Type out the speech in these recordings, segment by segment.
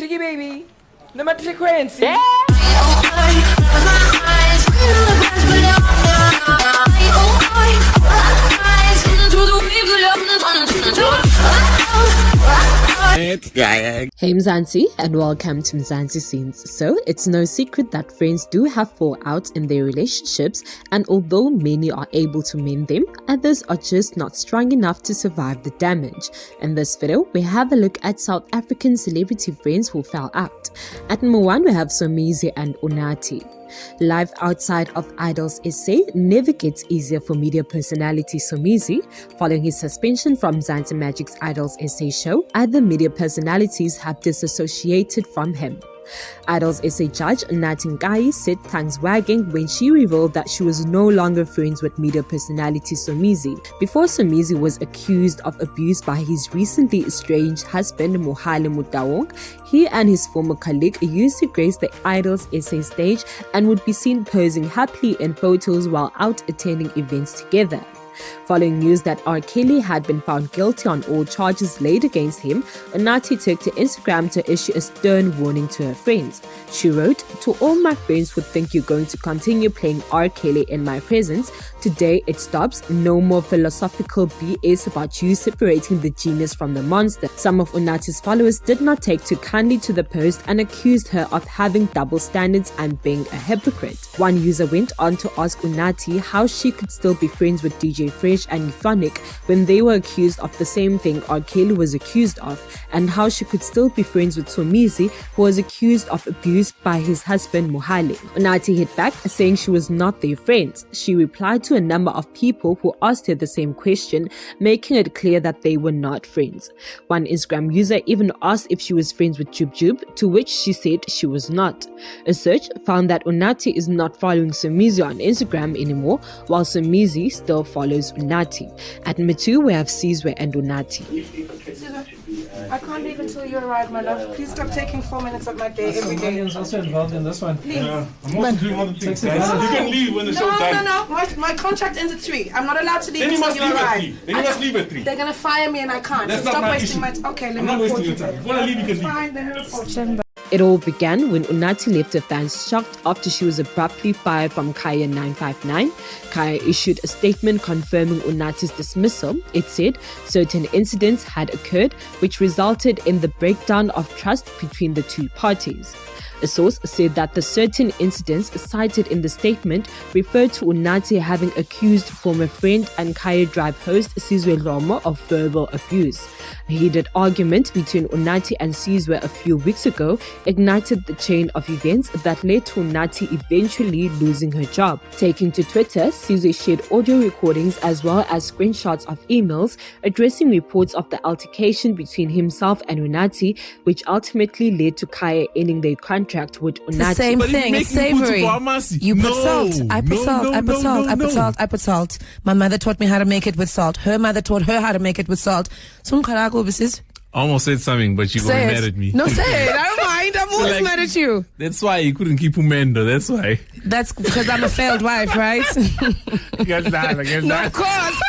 Jiggy baby. No matter frequency. Yeah. Hey Mzansi, and welcome to Mzansi Scenes. So, it's no secret that friends do have fallouts in their relationships, and although many are able to mend them, others are just not strong enough to survive the damage. In this video, we have a look at South African celebrity friends who fell out. At number 1, we have SOMIZI&UNATHI. Life outside of Idols SA never gets easier for media personality SOMIZI. Following his suspension from Mzansi Magic's Idols SA show, other media personalities have disassociated from him. Idols SA judge NATASHA said tongues wagging when she revealed that she was no longer friends with media personality SOMIZI. Before SOMIZI was accused of abuse by his recently estranged husband Mohale Mutawong, he and his former colleague used to grace the Idols SA stage and would be seen posing happily in photos while out attending events together. Following news that R. Kelly had been found guilty on all charges laid against him, Unathi took to Instagram to issue a stern warning to her friends. She wrote, "To all my friends who think you're going to continue playing R. Kelly in my presence, today it stops. No more philosophical BS about you separating the genius from the monster." Some of Unathi's followers did not take too kindly to the post and accused her of having double standards and being a hypocrite. One user went on to ask Unathi how she could still be friends with DJ Fresh and Euphonic when they were accused of the same thing R. Kelly was accused of, and how she could still be friends with SOMIZI, who was accused of abuse by his husband Mohale. Unathi hit back, saying she was not their friends. She replied to a number of people who asked her the same question, making it clear that they were not friends. One Instagram user even asked if she was friends with Jub Jub, to which she said she was not. A search found that Unathi is not following SOMIZI on Instagram anymore, while SOMIZI still follows Unathi. At number 2, we have ZINHLE and Unathi. I can't leave until you arrive, my love. Please stop taking 4 minutes of my day every day. I'm also involved in this one. Please. Yeah, I'm also doing other things. You can leave when the show's done. No. My contract ends at 3. I'm not allowed to leave until you arrive. Then you must leave at 3. They're going to fire me and I can't. That's so stop not my wasting issue. my time. Okay, let I'm me not wasting report your you time. When I leave, you can leave. Fine, let me report you. It all began when Unathi left her fans shocked after she was abruptly fired from Kaya 959. Kaya issued a statement confirming Unathi's dismissal. It said certain incidents had occurred which resulted in the breakdown of trust between the two parties. A source said that the certain incidents cited in the statement referred to Unathi having accused former friend and Kaya Drive host ZINHLE Romo of verbal abuse. A heated argument between Unathi and ZINHLE a few weeks ago ignited the chain of events that led to Unathi eventually losing her job. Taking to Twitter, ZINHLE shared audio recordings as well as screenshots of emails addressing reports of the altercation between himself and Unathi, which ultimately led to Kaya ending their contract with Unathi. The same thing, it's savory. You put salt. I put salt. I put salt. I put salt. I put salt. My mother taught me how to make it with salt. Her mother taught her how to make it with salt. I almost said something, but you got mad at me. No, say it. I don't mind. I'm always mad at you. That's why you couldn't keep Umendo. That's why. That's because I'm a failed wife, right? No, of course.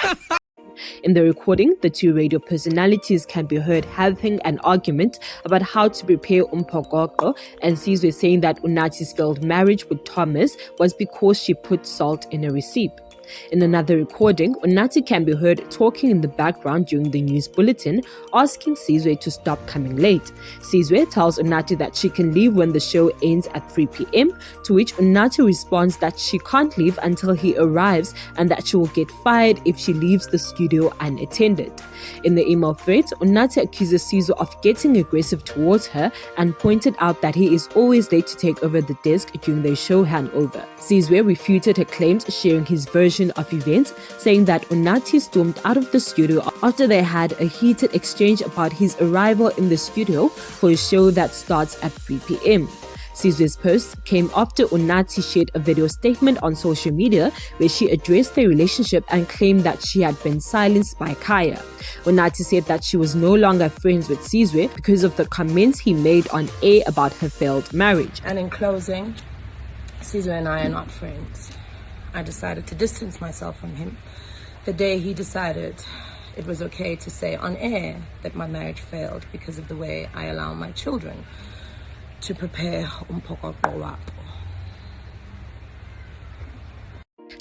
In the recording, the two radio personalities can be heard having an argument about how to prepare umphokoqo, and ZINHLE saying that Unathi's failed marriage with Thomas was because she put salt in a recipe. In another recording, Unathi can be heard talking in the background during the news bulletin, asking ZINHLE to stop coming late. ZINHLE tells Unathi that she can leave when the show ends at 3 p.m, to which Unathi responds that she can't leave until he arrives and that she will get fired if she leaves the studio unattended. In the email thread, Unathi accuses ZINHLE of getting aggressive towards her and pointed out that he is always late to take over the desk during their show handover. ZINHLE refuted her claims, sharing his version of events, saying that Unathi stormed out of the studio after they had a heated exchange about his arrival in the studio for a show that starts at 3 p.m. ZINHLE's post came after Unathi shared a video statement on social media where she addressed their relationship and claimed that she had been silenced by Kaya. Unathi said that she was no longer friends with ZINHLE because of the comments he made on air about her failed marriage. And in closing, ZINHLE and I are not friends. I decided to distance myself from him the day he decided it was okay to say on air that my marriage failed because of the way I allow my children to prepare umphokoqo.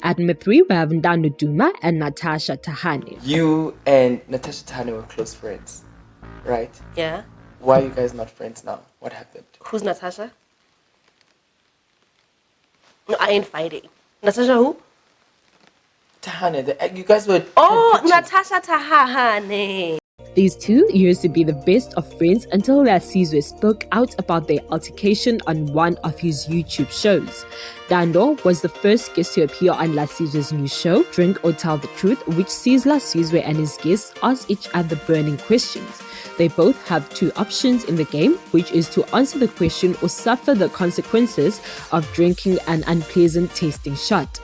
At number 3, we have NTANDO Duma and Natasha Tahane. You and Natasha Tahane were close friends, right? Yeah. Why are you guys not friends now? What happened? Who's Natasha? No, I ain't fighting. Natasha who? Tahane. You guys were... Oh, Natasha Tahane. These two used to be the best of friends until LASIZWE spoke out about their altercation on one of his YouTube shows. NTANDO was the first guest to appear on LASIZWE's new show, Drink or Tell the Truth, which sees LASIZWE and his guests ask each other burning questions. They both have two options in the game, which is to answer the question or suffer the consequences of drinking an unpleasant tasting shot.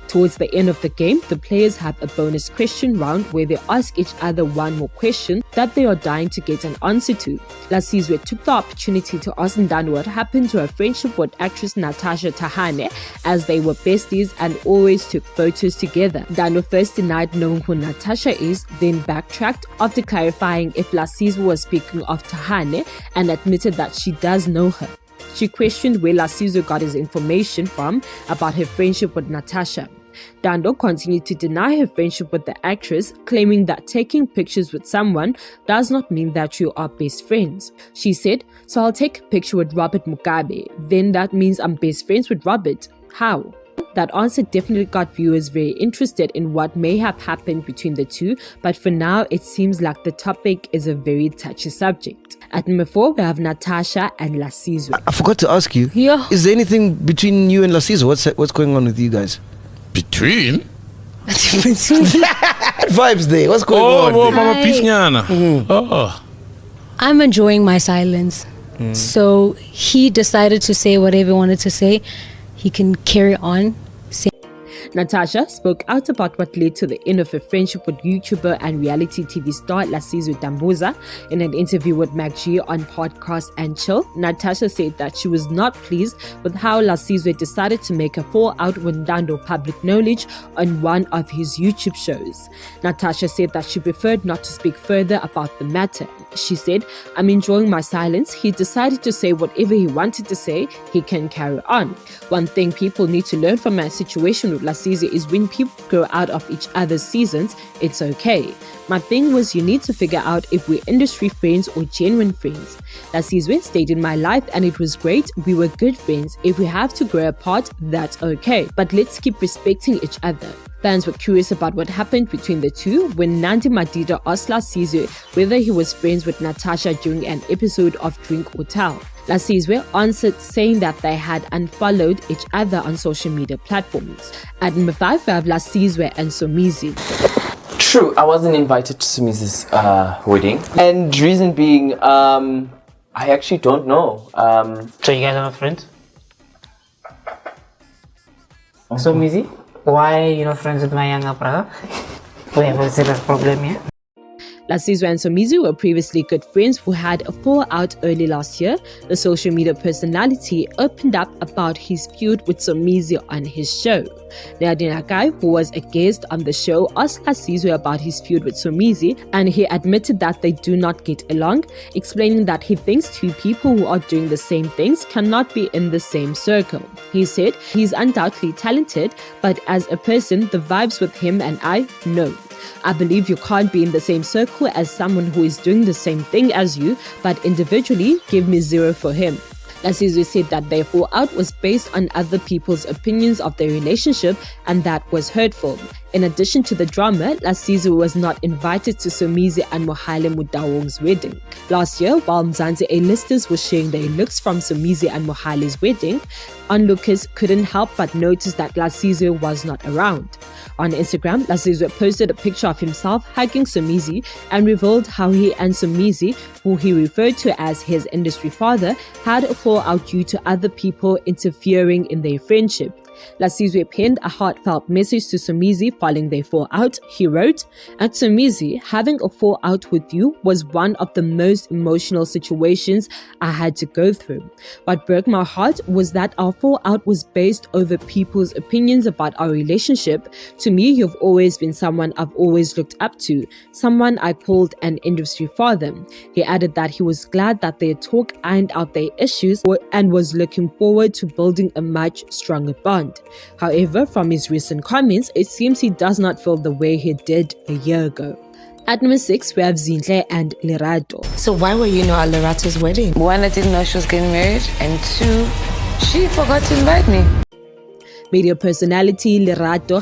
Towards the end of the game, the players have a bonus question round where they ask each other one more question that they are dying to get an answer to. LASIZWE took the opportunity to ask NTANDO what happened to her friendship with actress Natasha Tahane, as they were besties and always took photos together. NTANDO first denied knowing who Natasha is, then backtracked after clarifying if LASIZWE was speaking of Tahane and admitted that she does know her. She questioned where LASIZWE got his information from about her friendship with Natasha. NTANDO continued to deny her friendship with the actress, claiming that taking pictures with someone does not mean that you are best friends. She said, "So I'll take a picture with Robert Mugabe, then that means I'm best friends with Robert. How?" That answer definitely got viewers very interested in what may have happened between the two, but for now it seems like the topic is a very touchy subject. At number 4, we have Natasha and LASIZWE. I forgot to ask you. Yeah. Is there anything between you and LASIZWE? What's going on with you guys? Between? Vibes there. What's going on? Oh, Mama Pifnyana. Oh. I'm enjoying my silence. So he decided to say whatever he wanted to say. He can carry on. Natasha spoke out about what led to the end of her friendship with YouTuber and reality TV star LASIZWE Dambuza. In an interview with MacG on Podcast and Chill, Natasha said that she was not pleased with how LASIZWE decided to make a fallout with NTANDO public knowledge on one of his YouTube shows. Natasha said that she preferred not to speak further about the matter. She said, "I'm enjoying my silence. He decided to say whatever he wanted to say. He can carry on. One thing people need to learn from my situation with LASIZWE is when people grow out of each other's seasons, it's okay. My thing was you need to figure out if we're industry friends or genuine friends. LASIZWE stayed in my life and it was great. We were good friends. If we have to grow apart, that's okay. But let's keep respecting each other." Fans were curious about what happened between the two when Nandi Madida asked LASIZWE whether he was friends with Natasha during an episode of Drink or Tell. LASIZWE answered saying that they had unfollowed each other on social media platforms. At number 5, we have LASIZWE and SOMIZI. True, I wasn't invited to Sumizi's wedding. And reason being, I actually don't know. So you guys are not friends? Sumizi? Why you not friends with my younger brother? We have a serious problem here. LASIZWE and SOMIZI were previously good friends who had a fallout early last year. The social media personality opened up about his feud with SOMIZI on his show. Neadinakai, who was a guest on the show, asked LASIZWE about his feud with SOMIZI, and he admitted that they do not get along, explaining that he thinks two people who are doing the same things cannot be in the same circle. He said he's undoubtedly talented, but as a person, the vibes with him and I, no. I believe you can't be in the same circle as someone who is doing the same thing as you, but individually, give me 0 for him. LASIZWE said that their fallout was based on other people's opinions of their relationship and that was hurtful. In addition to the drama, LASIZWE was not invited to SOMIZI and Mohale Mudawong's wedding. Last year, while Mzansi A-listers were sharing their looks from SOMIZI and Mohale's wedding, onlookers couldn't help but notice that LASIZWE was not around. On Instagram, LASIZWE posted a picture of himself hugging SOMIZI and revealed how he and SOMIZI, who he referred to as his industry father, had a fallout due to other people interfering in their friendship. LASIZWE penned a heartfelt message to SOMIZI following their fallout. He wrote, "At SOMIZI, having a fallout with you was one of the most emotional situations I had to go through. What broke my heart was that our fallout was based over people's opinions about our relationship. To me, you've always been someone I've always looked up to, someone I called an industry father." He added that he was glad that their talk ironed out their issues and was looking forward to building a much stronger bond. However, from his recent comments, it seems he does not feel the way he did a year ago. At number 6, we have ZINHLE and LERATO. So why were you not at Lerato's wedding? 1, I didn't know she was getting married, and 2, she forgot to invite me. Media personality LERATO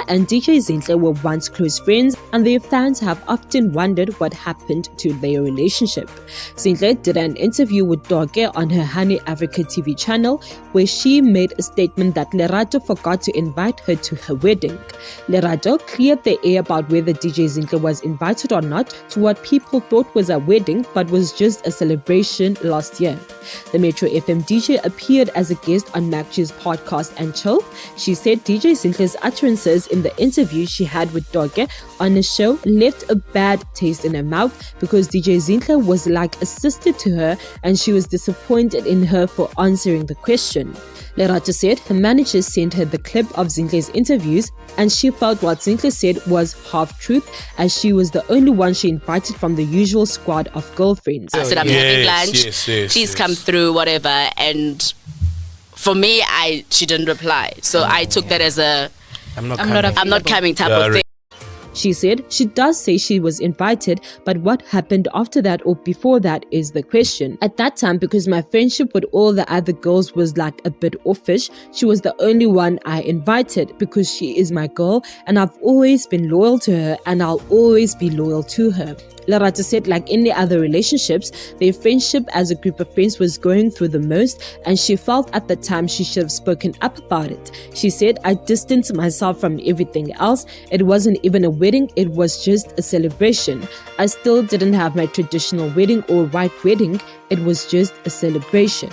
and DJ ZINHLE were once close friends, and their fans have often wondered what happened to their relationship. ZINHLE did an interview with Doge on her Honey Africa TV channel, where she made a statement that LERATO forgot to invite her to her wedding. LERATO cleared the air about whether DJ ZINHLE was invited or not to what people thought was a wedding but was just a celebration last year. The Metro FM DJ appeared as a guest on Mac's podcast and Chill. She said DJ ZINHLE's utterances in the interview she had with Doge on the show left a bad taste in her mouth because DJ ZINHLE was like a sister to her and she was disappointed in her for answering the question. LERATO said her manager sent her the clip of ZINHLE's interviews and she felt what ZINHLE said was half-truth as she was the only one she invited from the usual squad of girlfriends. I said, I'm having lunch, please come through, whatever, and for me, she didn't reply. So I took that as a I'm not coming type of thing. She said she does say she was invited, but what happened after that or before that is the question. At that time, because my friendship with all the other girls was like a bit offish, she was the only one I invited because she is my girl and I've always been loyal to her and I'll always be loyal to her. LERATO said like any other relationships, their friendship as a group of friends was going through the most and she felt at the time she should have spoken up about it. She said, "I distanced myself from everything else. It wasn't even a wedding, it was just a celebration. I still didn't have my traditional wedding or white wedding, it was just a celebration."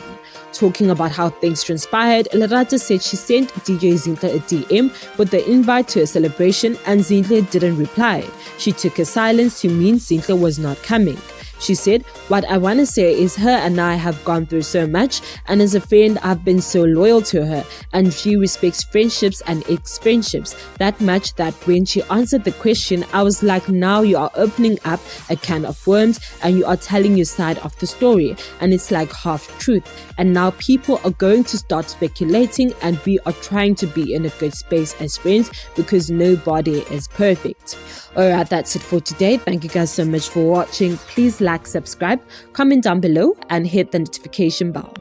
Talking about how things transpired, LERATO said she sent DJ ZINHLE a DM with the invite to a celebration and ZINHLE didn't reply. She took her silence to mean ZINHLE was not coming. She said, "What I want to say is her and I have gone through so much, and as a friend I've been so loyal to her and she respects friendships and ex-friendships that much that when she answered the question I was like, now you are opening up a can of worms and you are telling your side of the story and it's like half truth and now people are going to start speculating and we are trying to be in a good space as friends because nobody is perfect." Alright, that's it for today. Thank you guys so much for watching. Please like, subscribe, comment down below and hit the notification bell.